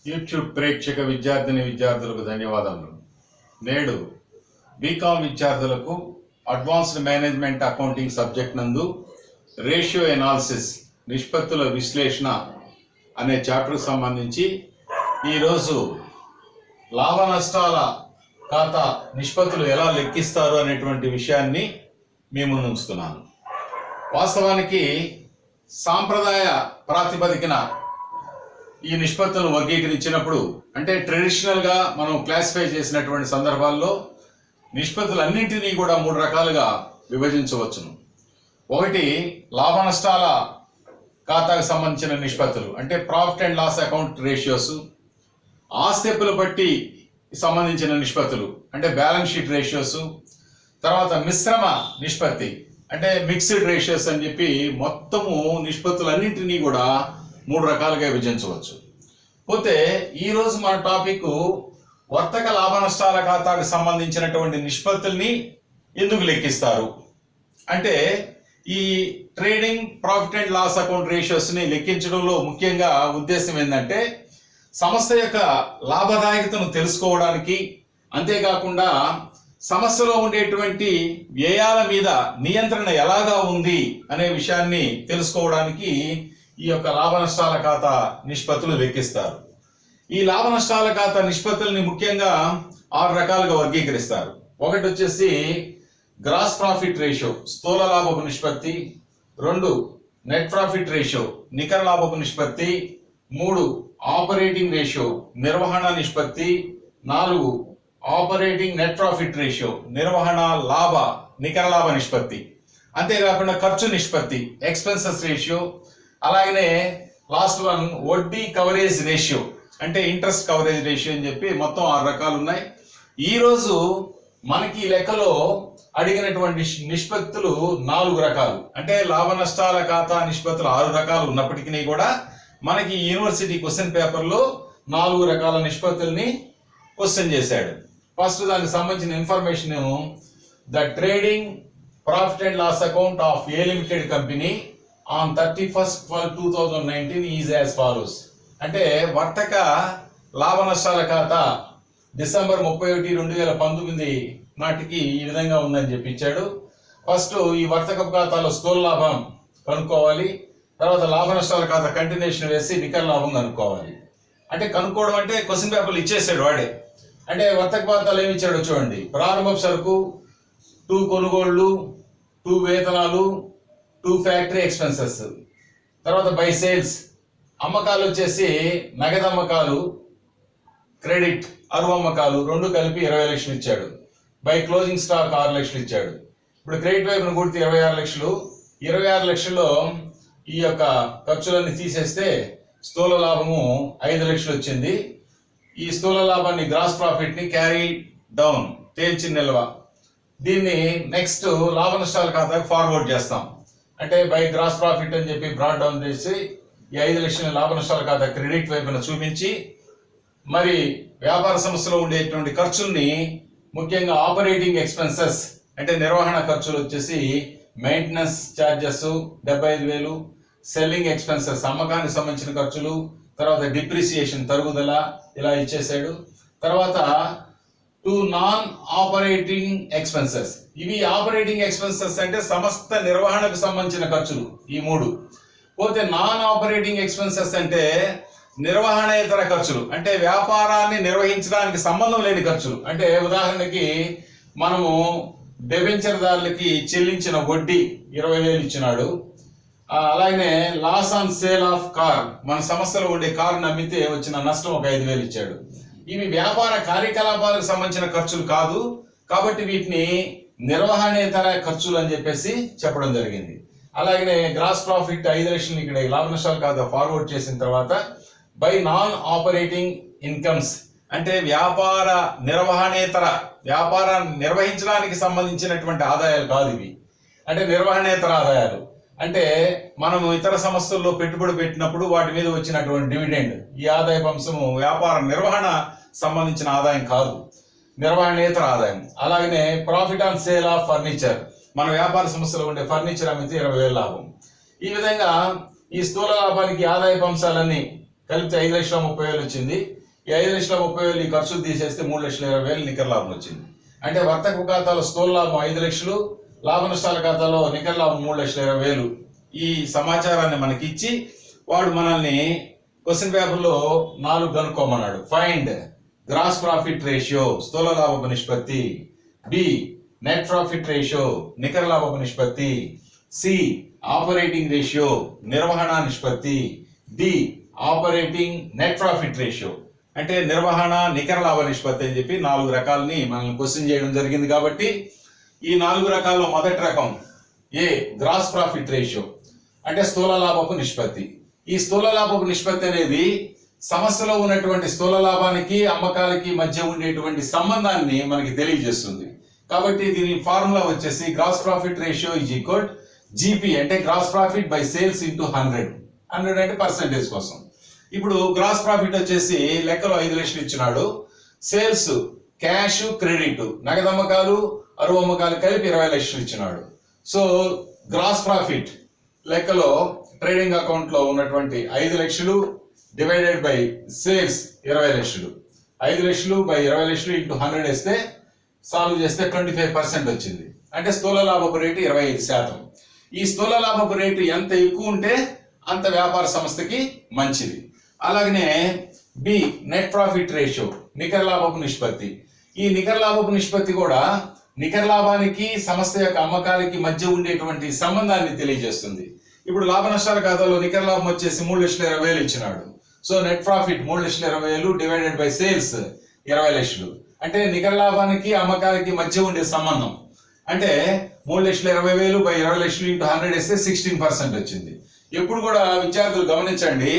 YouTube ప్రేక్షక విద్యార్థులకు ధన్యవాదాలు. నేడు బీకామ్ విద్యార్థులకు అడ్వాన్స్డ్ మేనేజ్మెంట్ అకౌంటింగ్ సబ్జెక్ట్ నందు రేషియో ఎనాలిసిస్ నిష్పత్తుల విశ్లేషణ అనే చాప్టర్కి సంబంధించి ఈరోజు లాభ నష్టాల ఖాతా నిష్పత్తులు ఎలా లెక్కిస్తారు అనేటువంటి విషయాన్ని మీ ముందు ఉంచుతున్నాను. వాస్తవానికి సాంప్రదాయ ప్రాతిపదికన ఈ నిష్పత్తులను వర్గీకరించినప్పుడు అంటే ట్రెడిషనల్గా మనం క్లాసిఫై చేసినటువంటి సందర్భాల్లో నిష్పత్తులన్నింటినీ కూడా 3 రకాలుగా విభజించవచ్చును. ఒకటి లాభ నష్టాల ఖాతాకు సంబంధించిన నిష్పత్తులు అంటే profit and loss account ratios, ఆస్తిప్పులు బట్టి సంబంధించిన నిష్పత్తులు అంటే బ్యాలెన్స్ షీట్ రేషియోస్, తర్వాత మిశ్రమ నిష్పత్తి అంటే మిక్స్డ్ రేషియోస్ అని చెప్పి మొత్తము నిష్పత్తులన్నింటినీ కూడా 3 రకాలుగా విభజించవచ్చు. పోతే ఈరోజు మన టాపిక్ వర్తక లాభ నష్టాల ఖాతాకు సంబంధించినటువంటి నిష్పత్తుల్ని ఎందుకు లెక్కిస్తారు అంటే ఈ trading profit and loss account రేషియోస్ని లెక్కించడంలో ముఖ్యంగా ఉద్దేశం ఏంటంటే సంస్థ యొక్క లాభదాయకతను తెలుసుకోవడానికి, అంతేకాకుండా సంస్థలో ఉండేటువంటి వ్యయాల మీద నియంత్రణ ఎలాగా ఉంది అనే విషయాన్ని తెలుసుకోవడానికి ఈ యొక్క లాభ నష్టాల ఖాతా నిష్పత్తులు లెక్కిస్తారు. ఈ లాభ నష్టాల ఖాతా నిష్పత్తుల్ని ముఖ్యంగా 6 రకాలుగా వర్గీకరిస్తారు. ఒకటి వచ్చేసి గ్రాస్ ప్రాఫిట్ రేషియో స్థూల లాభపు నిష్పత్తి, 2 నెట్ ప్రాఫిట్ రేషియో నికర లాభపు నిష్పత్తి, 3 ఆపరేటింగ్ రేషియో నిర్వహణ నిష్పత్తి, 4 ఆపరేటింగ్ నెట్ ప్రాఫిట్ రేషియో నిర్వహణ లాభ నికర లాభ నిష్పత్తి, అంతేకాకుండా ఖర్చు నిష్పత్తి ఎక్స్పెన్సెస్ రేషియో, అలాగనే లాస్ట్ వన్ వడ్డీ కవరేజ్ రేషియో అంటే ఇంట్రెస్ట్ కవరేజ్ రేషియో అని చెప్పి మొత్తం 6 రకాలు ఉన్నాయి. ఈరోజు మనకి లెక్కలో అడిగినటువంటి నిష్పత్తులు 4 రకాలు అంటే లాభ నష్టాల ఖాతా నిష్పత్తులు 6 రకాలు ఉన్నప్పటికీ కూడా మనకి యూనివర్సిటీ క్వశ్చన్ పేపర్లో 4 రకాల నిష్పత్తుల్ని క్వశ్చన్ చేశాడు. ఫస్ట్ దానికి సంబంధించిన information the trading profit and loss account of a limited company on 31/12/2019 is as follows అంటే వర్తక లాభ నష్టాల ఖాతా డిసెంబర్ 31, 2019 నాటికి ఈ విధంగా ఉందని చెప్పి ఇచ్చాడు. ఫస్ట్ ఈ వర్తక ఖాతాలో స్థూల లాభం కనుక్కోవాలి, తర్వాత లాభ నష్టాల ఖాతా కంటిన్యూషన్ వేసి నికర లాభం కనుక్కోవాలి. అంటే కనుక్కోవడం అంటే క్వశ్చన్ పేపర్లు ఇచ్చేసాడు వాడే. అంటే వర్తక ఖాతాలు ఏమి ఇచ్చాడో చూడండి. ప్రారంభపు సరుకు 2 కొనుగోళ్లు, 2 వేతనాలు, 2 ఫ్యాక్టరీ ఎక్స్పెన్సెస్, తర్వాత బై సేల్స్ అమ్మకాలు వచ్చేసి నగదు అమ్మకాలు, క్రెడిట్ అరువు అమ్మకాలు 2 కలిపి 20 లక్షలు ఇచ్చాడు. బై క్లోజింగ్ స్టాక్ 6 లక్షలు ఇచ్చాడు. ఇప్పుడు క్రెడిట్ వైపును కొడితే 26 లక్షలు. 26 లక్షల్లో ఈ యొక్క ఖర్చులన్నీ తీసేస్తే స్థూల లాభము 5 లక్షలు వచ్చింది. ఈ స్థూల లాభాన్ని గ్రాస్ ప్రాఫిట్ ని క్యారీ డౌన్ తేల్చి నిల్వ, దీన్ని నెక్స్ట్ లాభ నష్టాల ఖాతాకు ఫార్వర్డ్ చేస్తాం. అంటే బై గ్రాస్ ప్రాఫిట్ అని చెప్పి బ్రాడ్ డౌన్ చేసి ఈ 5 లక్షల లాభ నష్టాల ఖాతా క్రెడిట్ వైపున చూపించి మరి వ్యాపార సంస్థలో ఉండేటువంటి ఖర్చుల్ని ముఖ్యంగా ఆపరేటింగ్ ఎక్స్పెన్సెస్ అంటే నిర్వహణ ఖర్చులు వచ్చేసి మెయింటెనెన్స్ ఛార్జెస్ 75,000, సెల్లింగ్ ఎక్స్పెన్సెస్ అమ్మకానికి సంబంధించిన ఖర్చులు, తర్వాత డిప్రిసియేషన్ తరుగుదల ఇలా ఇచ్చేసాడు. తర్వాత 2 నాన్ ఆపరేటింగ్ ఎక్స్పెన్సెస్, ఇవి ఆపరేటింగ్ ఎక్స్పెన్సెస్ అంటే సమస్త నిర్వహణకు సంబంధించిన ఖర్చులు ఈ 3. పోతే నాన్ ఆపరేటింగ్ ఎక్స్పెన్సెస్ అంటే నిర్వహణేతర ఖర్చులు అంటే వ్యాపారాన్ని నిర్వహించడానికి సంబంధం లేని ఖర్చులు. అంటే ఉదాహరణకి మనము డెబెంచర్దారులకి చెల్లించిన వడ్డీ 20,000 ఇచ్చినాడు. అలాగనే loss on sale of car, మన సంస్థలో ఉండే కారును అమ్మితే వచ్చిన నష్టం ఒక 5,000 ఇచ్చాడు. ఇవి వ్యాపార కార్యకలాపాలకు సంబంధించిన ఖర్చులు కాదు, కాబట్టి వీటిని నిర్వహణేతర ఖర్చులు అని చెప్పేసి చెప్పడం జరిగింది. అలాగనే గ్రాస్ ప్రాఫిట్ 5 లక్షలు ఇక్కడ లాభ నష్టాలు కాదు ఫార్వర్డ్ చేసిన తర్వాత బై నాన్ ఆపరేటింగ్ ఇన్కమ్స్ అంటే వ్యాపార నిర్వహణేతర, వ్యాపారాన్ని నిర్వహించడానికి సంబంధించినటువంటి ఆదాయాలు కాదు ఇవి. అంటే నిర్వహణేతర ఆదాయాలు అంటే మనము ఇతర సంస్థల్లో పెట్టుబడి పెట్టినప్పుడు వాటి మీద వచ్చినటువంటి డివిడెండ్, ఈ ఆదాయపు అంశము వ్యాపార నిర్వహణ సంబంధించిన ఆదాయం కాదు, నిర్వహణేతర ఆదాయం. అలాగనే profit on sale of furniture, మన వ్యాపార సంస్థలో ఉండే ఫర్నిచర్ అమ్మితే 20,000 లాభం. ఈ విధంగా ఈ స్థూల లాభానికి ఆదాయపు అంశాలన్నీ కలిపితే 5,30,000 వచ్చింది. ఈ 5,30,000 ఈ ఖర్చులు తీసేస్తే 3,20,000 నికర లాభం వచ్చింది. అంటే వర్తక ఖాతాలో స్థూల లాభం 5 లక్షలు, లాభ నష్టాల ఖాతాలో నికర లాభం 3,20,000. ఈ సమాచారాన్ని మనకి ఇచ్చి వాడు మనల్ని క్వశ్చన్ పేపర్ లో 4 కనుక్కోమన్నాడు. ఫైండ్ గ్రాస్ ప్రాఫిట్ రేషియో స్థూల లాభపు నిష్పత్తి, బి నెట్ ప్రాఫిట్ రేషియో నికర లాభపు నిష్పత్తి, సి ఆపరేటింగ్ రేషియో నిర్వహణ నిష్పత్తి, the operating net profit ratio అంటే నిర్వహణ నికర లాభ నిష్పత్తి అని చెప్పి 4 రకాలని మనం క్వశ్చన్ చేయడం జరిగింది. కాబట్టి ఈ 4 రకాల్లో మొదటి రకం ఏ గ్రాస్ ప్రాఫిట్ రేషియో అంటే స్థూల లాభపు నిష్పత్తి. ఈ స్థూల లాభపు నిష్పత్తి అనేది సంస్థలో ఉన్నటువంటి స్థూల లాభానికి అమ్మకాలకి మధ్య ఉండేటువంటి సంబంధాన్ని మనకి తెలియజేస్తుంది. కాబట్టి దీని ఫార్ములా వచ్చేసి gross profit ratio is equal GP అంటే gross profit by sales into 100 అంటే పర్సెంటేజ్ కోసం. ఇప్పుడు గ్రాస్ ప్రాఫిట్ వచ్చేసి లెక్కలో 5 లక్షలు ఇచ్చినాడు. సేల్స్ క్యాష్ క్రెడిట్ నగదు అమ్మకాలు అరువు అమ్మకాలు కలిపి 20 లక్షలు ఇచ్చినాడు. సో గ్రాస్ ప్రాఫిట్ లెక్కలో ట్రేడింగ్ అకౌంట్ లో ఉన్నటువంటి 5 లక్షలు డివైడెడ్ బై సేల్స్ 20 లక్షలు, 5 లక్షలు బై 20 లక్షలు ఇంటూ 100 వేస్తే సాల్వ్ చేస్తే 25% వచ్చింది. అంటే స్థూల లాభపు రేటు 25%. ఈ స్థూల లాభపు రేటు ఎంత ఎక్కువ ఉంటే అంత వ్యాపార సంస్థకి మంచిది. అలాగనే బి నెట్ ప్రాఫిట్ రేషియో నికర లాభపు నిష్పత్తి. ఈ నికర లాభపు నిష్పత్తి కూడా నికర లాభానికి సంస్థ యొక్క అమ్మకాలకి మధ్య ఉండేటువంటి సంబంధాన్ని తెలియజేస్తుంది. ఇప్పుడు లాభ నష్టాల ఖాతాలో నికర లాభం వచ్చేసి 3,20,000 ఇచ్చినాడు. So net profit 3,20,000 divided by sales 20 లక్షలు అంటే నికర లాభానికి అమ్మకాలకి మధ్య ఉండే సంబంధం. అంటే 3,20,000 బై 20 లక్షలు ఇంటూ 100 వేస్తే 16% వచ్చింది. ఎప్పుడు కూడా విద్యార్థులు గమనించండి,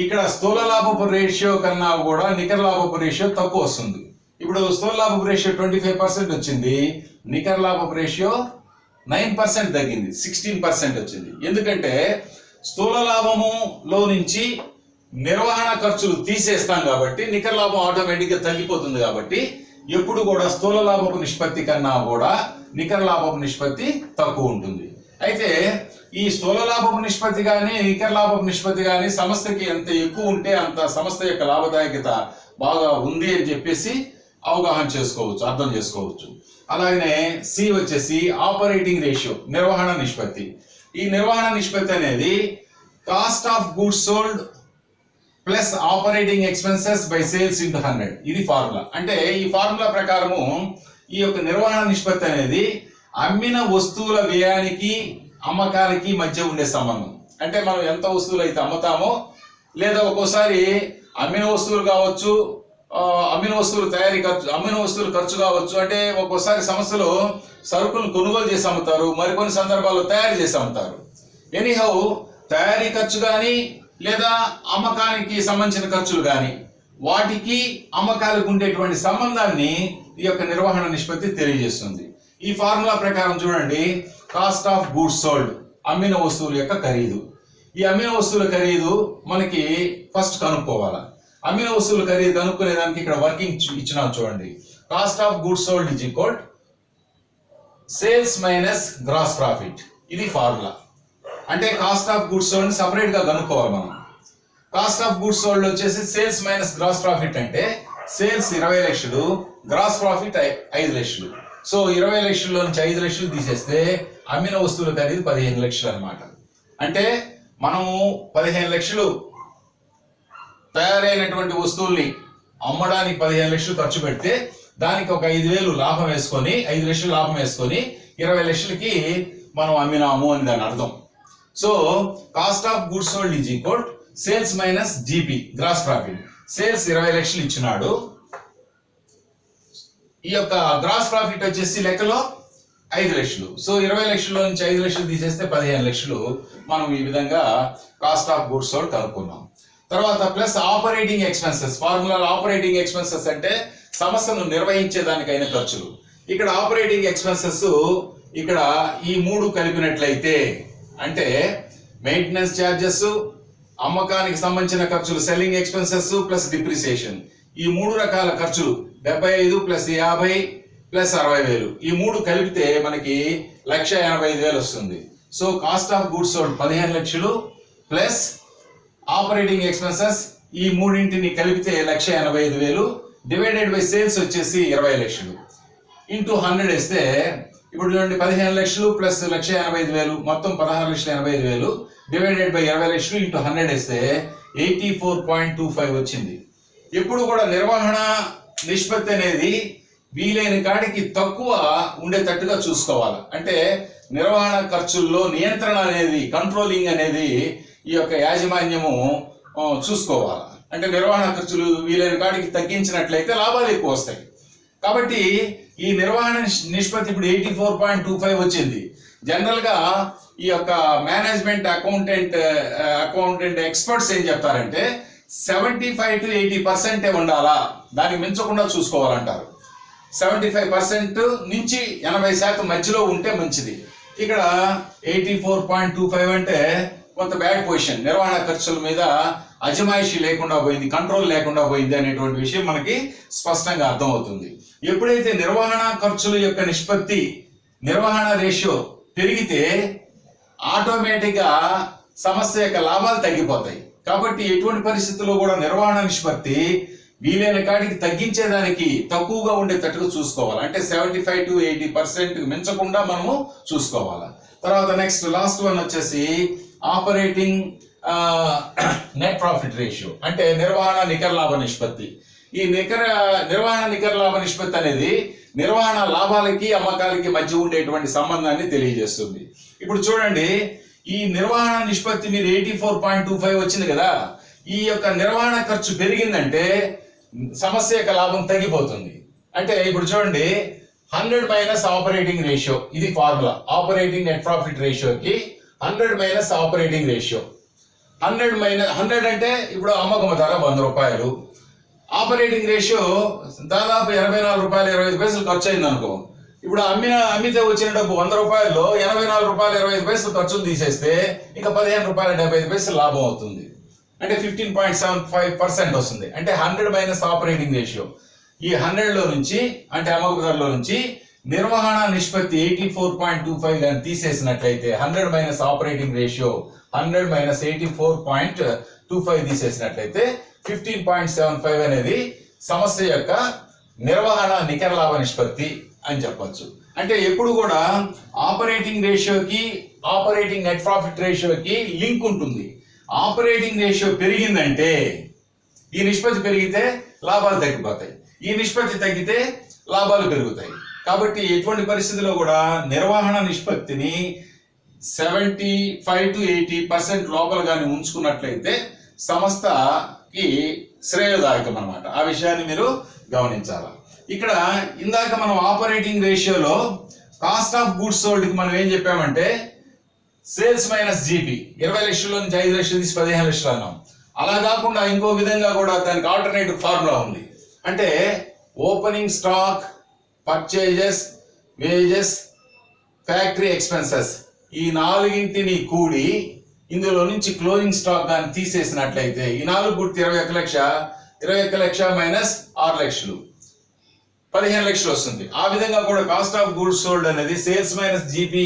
ఇక్కడ స్థూల లాభపు రేషియో కన్నా కూడా నికర లాభపు రేషియో తక్కువ వస్తుంది. ఇప్పుడు స్థూల లాభపు రేషియో 25% వచ్చింది, నికర లాభపు రేషియో 9% తగ్గింది, 16% వచ్చింది. ఎందుకంటే స్థూల లాభములో నుంచి నిర్వహణ ఖర్చులు తీసేస్తాం కాబట్టి నికర లాభం ఆటోమేటిక్ గా తగ్గిపోతుంది. కాబట్టి ఎప్పుడు కూడా స్థూల లాభపు నిష్పత్తి కన్నా కూడా నికర లాభపు నిష్పత్తి తక్కువ ఉంటుంది. అయితే ఈ స్థూల లాభపు నిష్పత్తి కానీ నికర లాభపు నిష్పత్తి కానీ సంస్థకి ఎంత ఎక్కువ ఉంటే అంత సంస్థ యొక్క లాభదాయకత బాగా ఉంది అని చెప్పేసి అవగాహన చేసుకోవచ్చు, అర్థం చేసుకోవచ్చు. అలాగనే సి వచ్చేసి ఆపరేటింగ్ రేషియో నిర్వహణ నిష్పత్తి. ఈ నిర్వహణ నిష్పత్తి అనేది cost of goods sold plus operating expenses by sales into 100. ఇది ఫార్ములా. అంటే ఈ ఫార్ములా ప్రకారము ఈ యొక్క నిర్వహణ నిష్పత్తి అనేది అమ్మిన వస్తువుల వ్యయానికి అమ్మకాలకి మధ్య ఉండే సంబంధం. అంటే మనం ఎంత వస్తువులు అయితే అమ్ముతామో, లేదా ఒక్కోసారి అమ్మిన వస్తువులు కావచ్చు, అమ్మిన వస్తువులు తయారీ ఖర్చు, అమ్మిన వస్తువులు ఖర్చు కావచ్చు. అంటే ఒక్కోసారి సంస్థలో సరుకులు కొనుగోలు చేసి అమ్ముతారు, మరికొన్ని సందర్భాల్లో తయారు చేసి అమ్ముతారు. ఎనీహౌ తయారీ ఖర్చు కానీ లేదా అమ్మకానికి సంబంధించిన ఖర్చులు కానీ వాటికి అమ్మకాలకు ఉండేటువంటి సంబంధాన్ని ఈ యొక్క నిర్వహణ నిష్పత్తి తెలియజేస్తుంది. ఈ ఫార్ములా ప్రకారం చూడండి, కాస్ట్ ఆఫ్ గూడ్స్ సోల్డ్ అమ్మిన వస్తువుల యొక్క ఖరీదు. ఈ అమ్మిన వస్తువుల ఖరీదు మనకి ఫస్ట్ కనుక్కోవాలి. అమ్మిన వస్తువుల ఖరీదు కనుక్కునే దానికి ఇక్కడ వర్కింగ్ ఇచ్చినా చూడండి. Cost of goods sold is equal sales minus gross profit. ఇది ఫార్ములా. అంటే cost of goods sold separate గా కనుక్కోవాలి మనం. కాస్ట్ ఆఫ్ గూడ్స్ సోల్డ్ వచ్చేసి సేల్స్ మైనస్ గ్రాస్ ప్రాఫిట్. అంటే సేల్స్ 20 లక్షలు, గ్రాస్ ప్రాఫిట్ 5 లక్షలు. సో 20 లక్షల్లో నుంచి 5 లక్షలు తీసేస్తే అమ్మిన వస్తువుల ఖరీదు 15 లక్షలు అనమాట. అంటే మనము 15 లక్షలు తయారైనటువంటి వస్తువుల్ని అమ్మడానికి 15 లక్షలు ఖర్చు పెడితే దానికి ఒక 5,000 లాభం వేసుకొని 5 లక్షలు లాభం వేసుకొని 20 లక్షలకి మనం అమ్మినాము అని దాని అర్థం. So cost of goods sold is equal sales minus GP gross profit. Sales 20 లక్షలు ఇచ్చినాడు. ఈ యొక్క గ్రాస్ ప్రాఫిట్ వచ్చేసి లెక్కలో 5 లక్షలు. సో 20 లక్షల్లో నుంచి 5 లక్షలు తీసేస్తే 15 లక్షలు మనం ఈ విధంగా కాస్ట్ ఆఫ్ గుడ్స్ సోల్డ్ కనుక్కున్నాం. తర్వాత plus operating expenses. Formula operating expenses అంటే సంస్థను నిర్వహించేదానికైన ఖర్చులు. ఇక్కడ ఆపరేటింగ్ ఎక్స్పెన్సెస్ ఇక్కడ ఈ 3 కలిపినట్లయితే అంటే మెయింటెనెన్స్ ఛార్జెస్, అమ్మకానికి సంబంధించిన ఖర్చులు సెల్లింగ్ ఎక్స్పెన్సెస్ ప్లస్ డిప్రిసియేషన్, ఈ 3 రకాల ఖర్చులు 75 ప్లస్ 50 ప్లస్ 60,000, ఈ 3 కలిపితే మనకి 1,85,000 వస్తుంది. So cost of goods sold 15 లక్షలు ప్లస్ ఆపరేటింగ్ ఎక్స్పెన్సెస్ ఈ మూడింటిని కలిపితే 1,85,000 డివైడెడ్ బై సేల్స్ వచ్చేసి 20 లక్షలు ఇంటూ 100 వేస్తే ఇప్పుడు చూడండి 15 లక్షలు ప్లస్ 1,85,000 మొత్తం 16,85,000 డివైడెడ్ బై 20 లక్షలు ఇంటూ 100 వేస్తే 84.25 వచ్చింది. ఎప్పుడు కూడా నిర్వహణ నిష్పత్తి అనేది వీలైన కాడికి తక్కువ ఉండేటట్టుగా చూసుకోవాలి. అంటే నిర్వహణ ఖర్చుల్లో నియంత్రణ అనేది, కంట్రోలింగ్ అనేది ఈ యొక్క యాజమాన్యము చూసుకోవాలి. అంటే నిర్వహణ ఖర్చులు వీలైన కాడికి తగ్గించినట్లయితే లాభాలు ఎక్కువ వస్తాయి. కాబట్టి ఈ నిర్వహణ నిష్పత్తి ఇప్పుడు 84.25 వచ్చింది. జనరల్ గా ఈ యొక్క మేనేజ్మెంట్ అకౌంటెంట్ ఎక్స్పర్ట్స్ ఏం చెప్తారంటే 75 to 80% ఉండాలా, దానికి మించకుండా చూసుకోవాలంటారు. 75% నుంచి 80% మధ్యలో ఉంటే మంచిది. ఇక్కడ 84.25 అంటే కొంత బ్యాడ్ పొజిషన్, నిర్వహణ ఖర్చుల మీద అజమాయిషి లేకుండా పోయింది, కంట్రోల్ లేకుండా పోయింది అనేటువంటి విషయం మనకి స్పష్టంగా అర్థమవుతుంది. ఎప్పుడైతే నిర్వహణ ఖర్చుల యొక్క నిష్పత్తి, నిర్వహణ రేషియో పెరిగితే ఆటోమేటిక్గా సంస్థ యొక్క లాభాలు తగ్గిపోతాయి. కాబట్టి ఎటువంటి పరిస్థితుల్లో కూడా నిర్వహణ నిష్పత్తి వీలైన కాడికి తగ్గించేదానికి తక్కువగా ఉండేటట్టుగా చూసుకోవాలి. అంటే 75 to 80% మించకుండా మనము చూసుకోవాలి. తర్వాత నెక్స్ట్ లాస్ట్ వన్ వచ్చేసి ఆపరేటింగ్ నెట్ ప్రాఫిట్ రేషియో, అంటే నిర్వహణ నికర లాభ నిష్పత్తి. ఈ నిర్వహణ నికర లాభ నిష్పత్తి అనేది నిర్వహణ లాభాలకి అమ్మకాలకి మధ్య ఉండేటువంటి సంబంధాన్ని తెలియజేస్తుంది. ఇప్పుడు చూడండి, ఈ నిర్వహణ నిష్పత్తి మీరు 84.25 వచ్చింది కదా, ఈ యొక్క నిర్వహణ ఖర్చు పెరిగిందంటే సమస్య యొక్క లాభం తగ్గిపోతుంది. అంటే ఇప్పుడు చూడండి 100 మైనస్ ఆపరేటింగ్ రేషియో, ఇది ఫార్ములా. ఆపరేటింగ్ నెట్ ప్రాఫిట్ రేషియోకి 100 మైనస్ ఆపరేటింగ్ రేషియో. 100 అంటే ఇప్పుడు అమ్మకం ధర 100 రూపాయలు, ఆపరేటింగ్ రేషియో దాదాపు 84 రూపాయలు 25 పైసలు ఖర్చు అయింది అనుకో. ఇప్పుడు అమ్మితే వచ్చిన డబ్బు 100 రూపాయల్లో 84 రూపాయలు 25 పైసలు ఖర్చులు తీసేస్తే ఇంకా 15 రూపాయలు 75 పైసలు లాభం అవుతుంది. అంటే 15.75% వస్తుంది. అంటే 100 మైనస్ ఆపరేటింగ్ రేషియో. ఈ 100లో నుంచి, అంటే అమ్మకపు ధరలో నుంచి నిర్వహణ నిష్పత్తి 84.25 గాని తీసేసినట్లయితే 100 మైనస్ ఆపరేటింగ్ రేషియో 100 మైనస్ 84.25 తీసేసినట్లయితే 15.75 అనేది సంస్థ యొక్క నిర్వహణ నికర లాభ నిష్పత్తి అని చెప్పొచ్చు. అంటే ఎప్పుడు కూడా ఆపరేటింగ్ రేషియోకి ఆపరేటింగ్ నెట్ ప్రాఫిట్ రేషియోకి లింక్ ఉంటుంది. ఆపరేటింగ్ రేషియో పెరిగిందంటే, ఈ నిష్పత్తి పెరిగితే లాభాలు తగ్గిపోతాయి, ఈ నిష్పత్తి తగ్గితే లాభాలు పెరుగుతాయి. కాబట్టి ఎటువంటి పరిస్థితిలో కూడా నిర్వహణ నిష్పత్తిని 75 to 80% లోపల కానీ ఉంచుకున్నట్లయితే సంస్థకి శ్రేయోదాయకం అన్నమాట. ఆ విషయాన్ని మీరు గమనించాలి. ఇక్కడ ఇందాక మనం ఆపరేటింగ్ రేషియోలో కాస్ట్ ఆఫ్ గూడ్స్ సోల్డ్కి మనం ఏం చెప్పామంటే సేల్స్ మైనస్ జీపీ, 20 లక్షల్లో నుంచి 5 లక్షలు తీసి 15 లక్షలు అన్నాం. అలా కాకుండా ఇంకో విధంగా కూడా దానికి ఆల్టర్నేటివ్ ఫార్ములా ఉంది. అంటే opening stock, purchases, wages, factory expenses, ఈ 4ని కూడి ఇందులో నుంచి క్లోజింగ్ స్టాక్ దాన్ని తీసేసినట్లయితే ఈ 4 గుర్తు 21 లక్ష మైనస్ 6 లక్షలు 15 లక్షలు వస్తుంది. ఆ విధంగా కూడా కాస్ట్ ఆఫ్ గూడ్స్ సోల్డ్ అనేది సేల్స్ మైనస్ జీపీ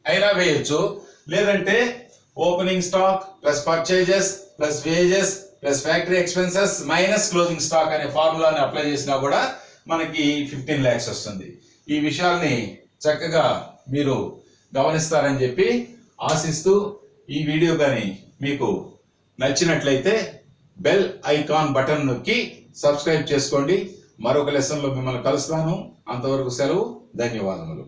అయినా వేయచ్చు, లేదంటే opening stock plus purchases plus wages plus factory expenses minus closing stock అనే ఫార్ములాని అప్లై చేసినా కూడా మనకి 15 lakhs వస్తుంది. ఈ విషయాల్ని చక్కగా మీరు గమనిస్తారని చెప్పి ఆశిస్తూ, ఈ వీడియో కానీ మీకు నచ్చినట్లయితే బెల్ ఐకాన్ బటన్ నొక్కి సబ్స్క్రైబ్ చేసుకోండి. మరొక లెసన్లో మిమ్మల్ని కలుస్తాను. అంతవరకు సెలవు. ధన్యవాదములు.